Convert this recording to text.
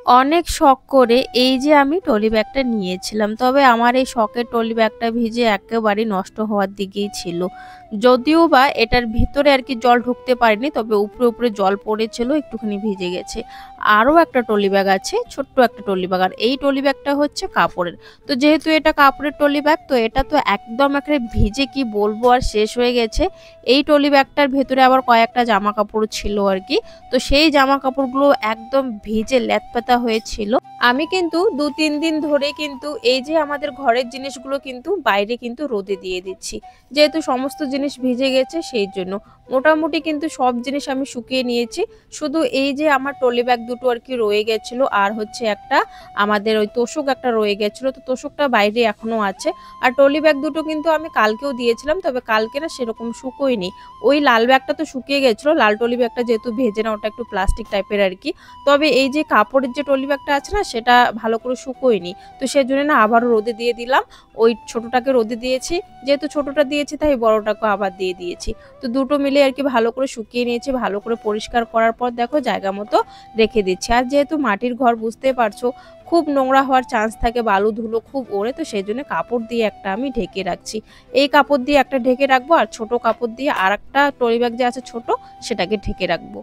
অনেক শখ করে এই যে আমি ট্রলি ব্যাগটা নিয়েছিলাম। তবে আমার এই শখের ট্রলি ব্যাগটা ভিজে একেবারেই নষ্ট হওয়ার দিকেই ছিল। যদিও বা এটার ভিতরে আরকি জল ঢুকতে পারেনি, তবে উপরে, উপরে জল পড়েছিল, একটুখানি ভিজে গেছে। আরও একটা ট্রলি ব্যাগ আছে, ছোট্ট একটা ট্রলি ব্যাগ। আর এই ট্রলি ব্যাগটা হচ্ছে কাপড়ের। তো যেহেতু এটা কাপড়ের ট্রলি ব্যাগ, তো এটা তো একদম একেবারে ভিজে কি বলবো আর শেষ হয়ে গেছে। এই ট্রলি ব্যাগটার ভেতরে আবার কয়েকটা জামাকাপড় ছিল আরকি। তো সেই জামাকাপড়গুলো একদম ভিজে ল্যাতপ্যাতা হয়েছিল। আমি কিন্তু ২-৩ দিন ধরে কিন্তু এই যে আমাদের ঘরের জিনিসগুলো কিন্তু বাইরে কিন্তু রোদে দিয়ে দিচ্ছি। যেহেতু সমস্ত জিনিস ভিজে গেছে সেই জন্য। মোটামুটি কিন্তু সব জিনিস আমি শুকিয়ে নিয়েছি। শুধু এই যে আমার ট্রলি ব্যাগ দুটো আরকি রয়ে গেছিল, আর হচ্ছে একটা আমাদের ওই তোশক একটা রয়ে গেছিল। তো তোশকটা বাইরে এখনো আছে। আর ট্রলি ব্যাগ দুটো কিন্তু আমি কালকেও দিয়েছিলাম, তবে কালকে না সেরকম শুকোয়নি। ওই লাল ব্যাগটা তো শুকিয়ে গেছিল। লাল ট্রলি ব্যাগটা যেহেতু ভেজে না, ওটা একটু প্লাস্টিক টাইপের আরকি। তবে এই যে কাপড়ের যে ট্রলি ব্যাগটা আছে না, সেটা ভালো করে শুকোয়নি। তো সেজন্য না আবারও রোদে দিয়ে দিলাম। ওই ছোটটাকে রোদে দিয়েছি। যেহেতু ছোটটা দিয়েছি তাই বড়টাকেও আবার দিয়ে দিয়েছি। তো দুটো মিলে আরকি ভালো করে শুকিয়ে নিয়েছি। ভালো করে পরিষ্কার করার পর দেখো জায়গা মতো রেখে দিচ্ছি। আর যেহেতু মাটির ঘর বুঝতেই পারছো, খুব নোংরা হওয়ার চান্স থাকে, বালু ধুলো খুব ওড়ে। তো সেজন্য কাপড় দিয়ে একটা আমি ঢেকে রাখছি। এই কাপড় দিয়ে একটা ঢেকে রাখবো, আর ছোট কাপড় দিয়ে আরেকটা ট্রলি ব্যাগ যে আছে ছোট, সেটাকে ঢেকে রাখবো।